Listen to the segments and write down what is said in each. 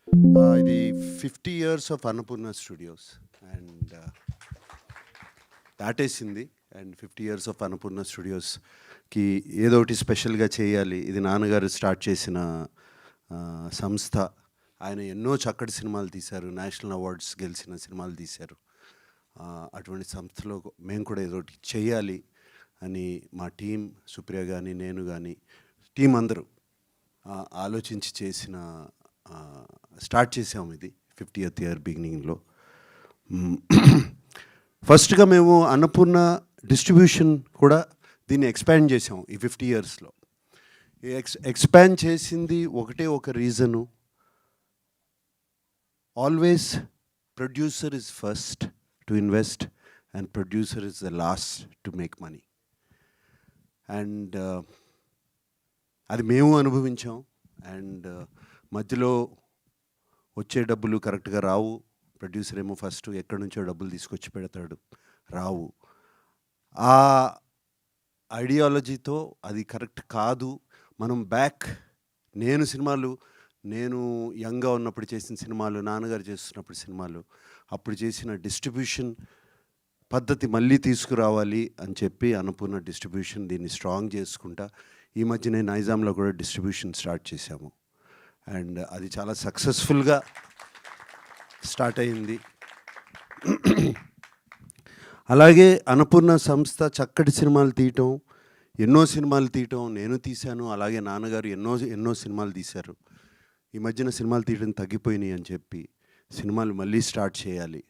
ఇది 50 years of Annapurna studios and దాటేసింది. And 50 years of Annapurna స్టూడియోస్కి ఏదో ఒకటి స్పెషల్గా చేయాలి. ఇది నాన్నగారు స్టార్ట్ చేసిన సంస్థ. ఆయన ఎన్నో చక్కటి సినిమాలు తీశారు, నేషనల్ అవార్డ్స్ గెలిచిన సినిమాలు తీశారు. అటువంటి సంస్థలో మేము కూడా ఏదో ఒకటి చేయాలి అని మా టీం, సుప్రియ కానీ నేను కానీ టీం అందరూ ఆలోచించి చేసిన స్టార్ట్ చేసాము. ఇది 50th ఇయర్ బిగినింగ్లో. ఫస్ట్గా మేము అన్నపూర్ణ డిస్ట్రిబ్యూషన్ కూడా దీన్ని ఎక్స్పాండ్ చేసాం ఈ 50 ఇయర్స్లో. ఎక్స్పాండ్ చేసింది ఒకటే ఒక reason, always producer is first to invest and producer is the last to make money. And అది మేము అనుభవించాం. అండ్ మధ్యలో వచ్చే డబ్బులు కరెక్ట్గా రావు. ప్రొడ్యూసర్ ఏమో ఫస్ట్ ఎక్కడి నుంచో డబ్బులు తీసుకొచ్చి పెడతాడు, రావు. ఆ ఐడియాలజీతో అది కరెక్ట్ కాదు. మనం నేను యంగ్గా ఉన్నప్పుడు చేసిన సినిమాలు, నాన్నగారు చేస్తున్నప్పుడు సినిమాలు, అప్పుడు చేసిన డిస్ట్రిబ్యూషన్ పద్ధతి మళ్ళీ తీసుకురావాలి అని చెప్పి అన్నపూర్ణ డిస్ట్రిబ్యూషన్ దీన్ని స్ట్రాంగ్ చేసుకుంటా ఈ మధ్యనే నైజాంలో కూడా డిస్ట్రిబ్యూషన్ స్టార్ట్ చేశాము. అండ్ అది చాలా సక్సెస్ఫుల్గా స్టార్ట్ అయింది. అలాగే అన్నపూర్ణ సంస్థ చక్కటి సినిమాలు తీయటం, ఎన్నో సినిమాలు తీయటం నేను తీశాను. అలాగే నాన్నగారు ఎన్నో సినిమాలు తీశారు. ఈ మధ్యన సినిమాలు తీయడం తగ్గిపోయినాయి అని చెప్పి సినిమాలు మళ్ళీ స్టార్ట్ చేయాలి,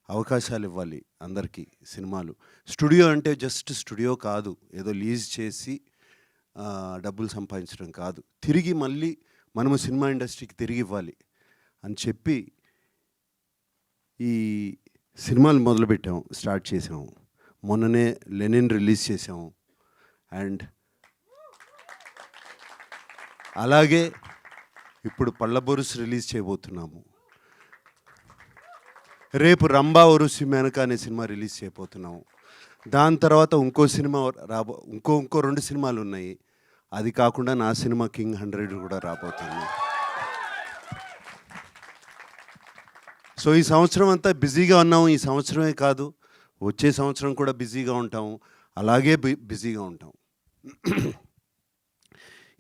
అవకాశాలు ఇవ్వాలి అందరికీ. సినిమాలు స్టూడియో అంటే జస్ట్ స్టూడియో కాదు, ఏదో లీజ్ చేసి డబ్బులు సంపాదించడం కాదు, తిరిగి మళ్ళీ మనము సినిమా ఇండస్ట్రీకి తిరిగి ఇవ్వాలి అని చెప్పి ఈ సినిమాలు మొదలుపెట్టాము, స్టార్ట్ చేసాము. మొన్ననే లెనిన్ రిలీజ్ చేసాము. అండ్ అలాగే ఇప్పుడు పళ్ళబొరుసు రిలీజ్ చేయబోతున్నాము. రేపు రంభా ఒరుసి మేనక అనే సినిమా రిలీజ్ చేయబోతున్నాము. దాని తర్వాత ఇంకో సినిమా ఇంకో 2 సినిమాలు ఉన్నాయి. అది కాకుండా నా సినిమా కింగ్ 100 కూడా రాబోతుంది. సో ఈ సంవత్సరం అంతా బిజీగా ఉన్నాము. ఈ సంవత్సరమే కాదు, వచ్చే సంవత్సరం కూడా బిజీగా ఉంటాము. అలాగే బిజీగా ఉంటాం.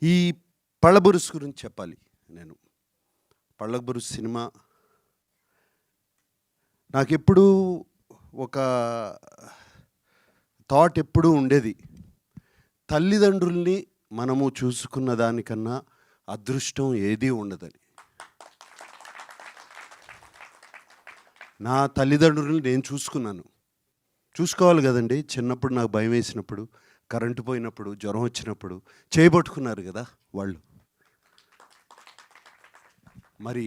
ఈ పళ్ళబొరుసు గురించి చెప్పాలి. నేను పళ్ళబొరుసు సినిమా నాకెప్పుడు ఒక థాట్ ఎప్పుడూ ఉండేది, తల్లిదండ్రుల్ని మనము చూసుకున్న దానికన్నా అదృష్టం ఏదీ ఉండదని. నా తల్లిదండ్రులని నేను చూసుకోవాలి కదండి. చిన్నప్పుడు నాకు భయం వేసినప్పుడు, కరెంటు పోయినప్పుడు, జ్వరం వచ్చినప్పుడు చేయబట్టుకున్నారు కదా వాళ్ళు. మరి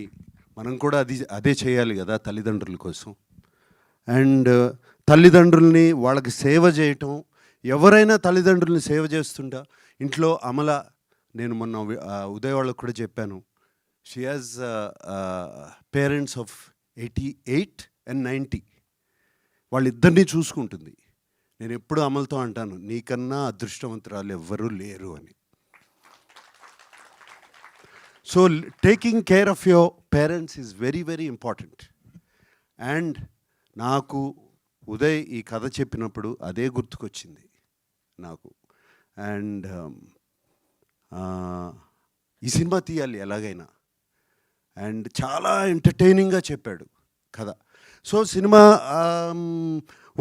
మనం కూడా అదే చేయాలి కదా తల్లిదండ్రుల కోసం. అండ్ తల్లిదండ్రుల్ని వాళ్ళకి సేవ చేయటం, ఎవరైనా తల్లిదండ్రుల్ని సేవ చేస్తుంటా. ఇంట్లో అమల, నేను మొన్న ఉదయ్ వాళ్ళకు కూడా చెప్పాను, she has parents of 88 and 90. వాళ్ళిద్దరినీ చూసుకుంటుంది. నేను ఎప్పుడు అమలతో అంటాను, నీకన్నా అదృష్టవంతురాలు ఎవ్వరూ లేరు అని. So taking care of your parents is very very important. And నాకు ఉదయ్ ఈ కథ చెప్పినప్పుడు అదే గుర్తుకొచ్చింది నాకు. అండ్ ఈ సినిమా తీయాలి ఎలాగైనా. అండ్ చాలా ఎంటర్టైనింగ్గా చెప్పాడు కథ. సో సినిమా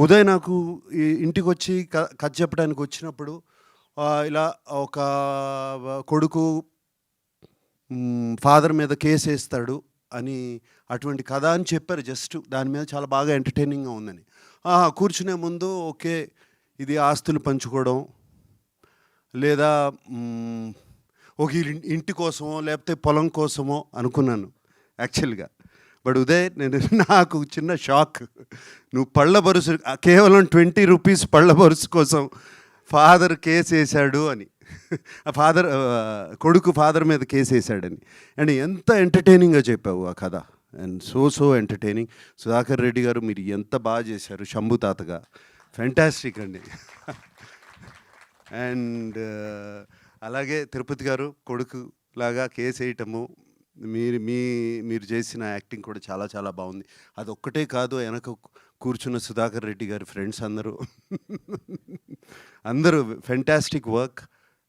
ఉదయ్ నాకు ఇంటికి వచ్చి కథ చెప్పడానికి వచ్చినప్పుడు ఇలా ఒక కొడుకు ఫాదర్ మీద కేసు వేస్తాడు అని అటువంటి కథ అని చెప్పారు. జస్ట్ దాని మీద చాలా బాగా ఎంటర్టైనింగ్గా ఉందని. కూర్చునే ముందు ఓకే, ఇది ఆస్తులు పంచుకోవడం లేదా ఒక ఇంటి కోసమో లేకపోతే పొలం కోసమో అనుకున్నాను యాక్చువల్గా. బట్ ఉదయ్, నాకు చిన్న షాక్, నువ్వు పళ్ళబొరుసు కేవలం 20 రూపీస్ పళ్ళబొరుసు కోసం ఫాదర్ కేసు వేశాడు అని, కొడుకు ఫాదర్ మీద కేసు వేశాడని. అండ్ ఎంత ఎంటర్టైనింగ్గా చెప్పావు ఆ కథ. And so entertaining. Sudhakar Reddy గారు, మీరు ఎంత బాగా చేశారు శంభు తాతగా. ఫ్యాంటాస్టిక్ అండి. అండ్ అలాగే తిరుపతి గారు కొడుకు లాగా కేసు వేయటము, మీరు చేసిన యాక్టింగ్ కూడా చాలా చాలా బాగుంది. అదొక్కటే కాదు, వెనక కూర్చున్న సుధాకర్ రెడ్డి గారి ఫ్రెండ్స్ అందరూ అందరూ fantastic work.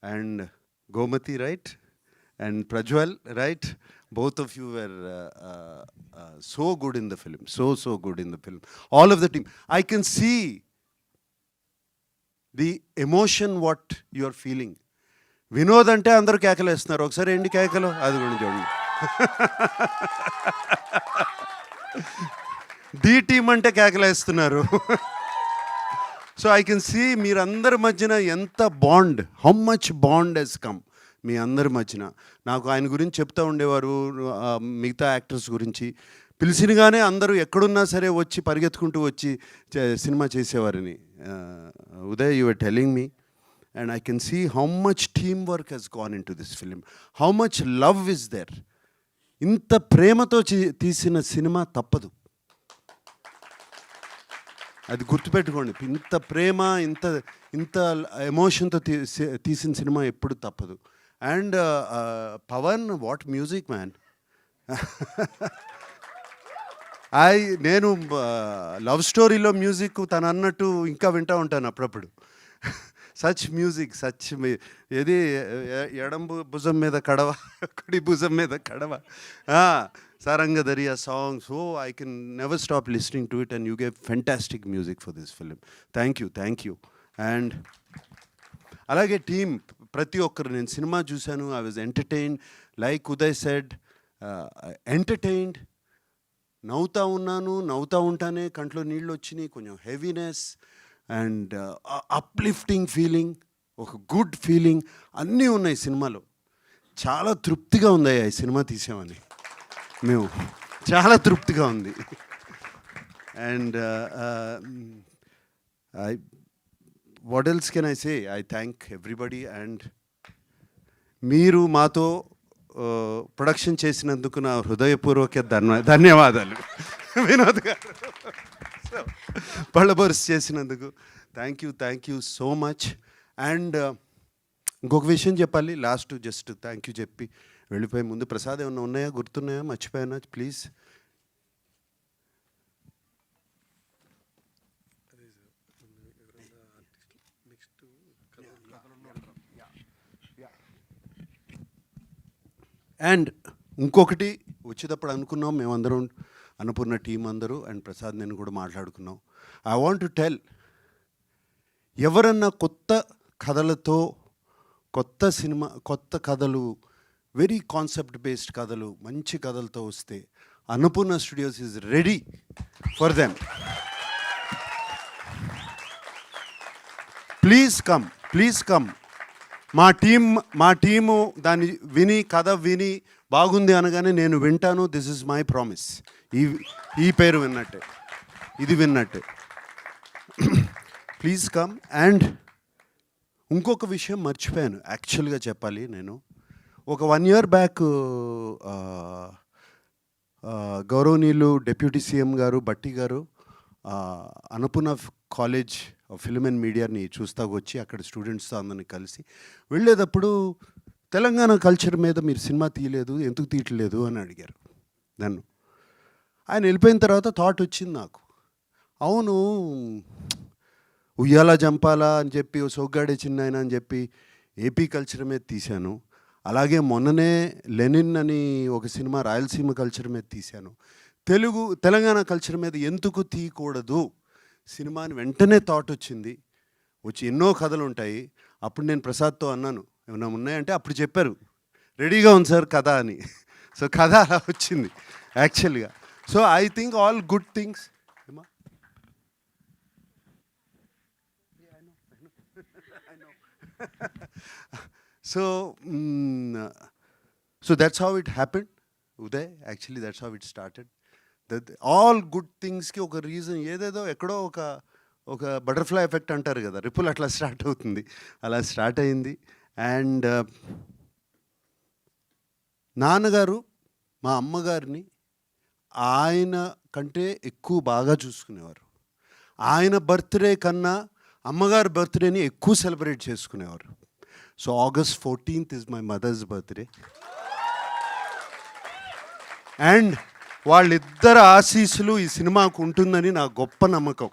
And Gomathi right and Prajwal right, both of you were so good in the film, so good in the film, all of the team. I can see the emotion what you are feeling. Vinod అంటే అందరూ కేకలేస్తున్నారు, ఒకసారి ఏంటి కేకలు, అది కూడా చూడండి. The team అంటే కేకలేస్తున్నారు. సో ఐ కెన్ సీ మీరందరి మధ్యన ఎంత bond, how much bond has come మీ అందరి మధ్యన. నాకు ఆయన గురించి చెప్తూ ఉండేవారు, మిగతా యాక్టర్స్ గురించి పిలిచినగానే అందరూ ఎక్కడున్నా సరే వచ్చి పరిగెత్తుకుంటూ వచ్చి సినిమా చేసేవారని. Uday, you were telling me, and I can see how much teamwork has gone into this film, how much love is there. ఇంత ప్రేమతో తీసిన సినిమా తప్పదు, అది గుర్తుపెట్టుకోండి. ఇంత ప్రేమ, ఇంత ఎమోషన్తో తీసిన సినిమా ఎప్పుడు తప్పదు. And Pawan, what music man. నేను లవ్ స్టోరీలో మ్యూజిక్ తను అన్నట్టు ఇంకా వింటూ ఉంటాను అప్పుడప్పుడు. సచ్ మ్యూజిక్, సచ్ ఏది ఎడం భుజం మీద కడవ, కుడి భుజం మీద కడవ, Sarangadariya song. So I can never stop listening to it, and you gave fantastic music for this film. Thank you. And అలాగే టీమ్ ప్రతి ఒక్కరు, నేను సినిమా చూశాను, I was entertained, like Uday said, entertained. నవ్వుతూ ఉంటానే కంట్లో నీళ్ళు వచ్చినాయి, కొంచెం హెవీనెస్ అండ్ అప్లిఫ్టింగ్ ఫీలింగ్, ఒక గుడ్ ఫీలింగ్ అన్నీ ఉన్నాయి సినిమాలో. చాలా తృప్తిగా ఉంది ఈ సినిమా తీసామని, మేము చాలా తృప్తిగా ఉంది. And what else can I say, I thank everybody. And మీరు మాతో ప్రొడక్షన్ చేసినందుకు నా హృదయపూర్వక ధన్యవాదాలు వినోద్ గారు. పళ్ళబొరుసు చేసినందుకు thank you so much. And ఇంకొక విషయం చెప్పాలి లాస్ట్, జస్ట్ థ్యాంక్ యూ చెప్పి వెళ్ళిపోయే ముందు, ప్రసాద్ ఏమన్నా ఉన్నాయా, గుర్తున్నాయా, మర్చిపోయానా ప్లీజ్? అండ్ ఇంకొకటి వచ్చేటప్పుడు అనుకున్నాం మేమందరం, అన్నపూర్ణ టీం అందరూ అండ్ ప్రసాద్ నేను కూడా మాట్లాడుకున్నాం. ఐ వాంట్ టు టెల్, ఎవరన్నా కొత్త కథలతో, కొత్త సినిమా, కొత్త కథలు, వెరీ కాన్సెప్ట్ బేస్డ్ కథలు, మంచి కథలతో వస్తే Annapurna studios is ready for them. Please come. మా టీము దాన్ని విని, కథ విని బాగుంది అనగానే నేను వింటాను. This is my promise. ఈ పేరు విన్నట్టే, ఇది విన్నట్టే. Please come. అండ్ ఇంకొక విషయం మర్చిపోయాను యాక్చువల్గా చెప్పాలి. నేను ఒక 1 year బ్యాక్ గౌరవనీయులు డిప్యూటీ సీఎం గారు భట్టి గారు అన్నపూర్ణ కాలేజ్ ఫిల్మ్ అండ్ మీడియాని చూస్తాకు వచ్చి అక్కడ స్టూడెంట్స్తో అందరిని కలిసి వెళ్ళేటప్పుడు, తెలంగాణ కల్చర్ మీద మీరు సినిమా తీయలేదు, ఎందుకు తీయట్లేదు అని అడిగారు నన్ను. ఆయన వెళ్ళిపోయిన తర్వాత థాట్ వచ్చింది నాకు, అవును ఉయ్యాల జంపాల అని చెప్పి, సోగ్గాడే చిన్నాయన అని చెప్పి ఏపీ కల్చర్ మీద తీశాను. అలాగే మొన్ననే లెనిన్ అని ఒక సినిమా రాయలసీమ కల్చర్ మీద తీశాను. తెలంగాణ కల్చర్ మీద ఎందుకు తీయకూడదు సినిమాని వెంటనే థాట్ వచ్చింది. ఎన్నో కథలు ఉంటాయి. అప్పుడు నేను ప్రసాద్తో అన్నాను, ఏమైనా ఉన్నాయంటే అప్పుడు చెప్పారు రెడీగా ఉంది సార్ కథ అని. సో కథ అలా వచ్చింది యాక్చువల్గా. So I think all good things. So that's how it happened, Uday. Actually, that's how it started. That all good things ki oka reason ఏదేదో ఎక్కడో ఒక బటర్ఫ్లై ఎఫెక్ట్ అంటారు కదా, రిపుల్ అట్లా స్టార్ట్ అవుతుంది, అలా స్టార్ట్ అయింది. అండ్ నాన్నగారు మా అమ్మగారిని ఆయన కంటే ఎక్కువ బాగా చూసుకునేవారు. ఆయన బర్త్డే కన్నా అమ్మగారి బర్త్డేని ఎక్కువ సెలబ్రేట్ చేసుకునేవారు. So August 14th is my mother's birthday. And వాళ్ళిద్దరు ఆశీస్సులు ఈ సినిమాకు ఉంటుందని నా గొప్ప నమ్మకం.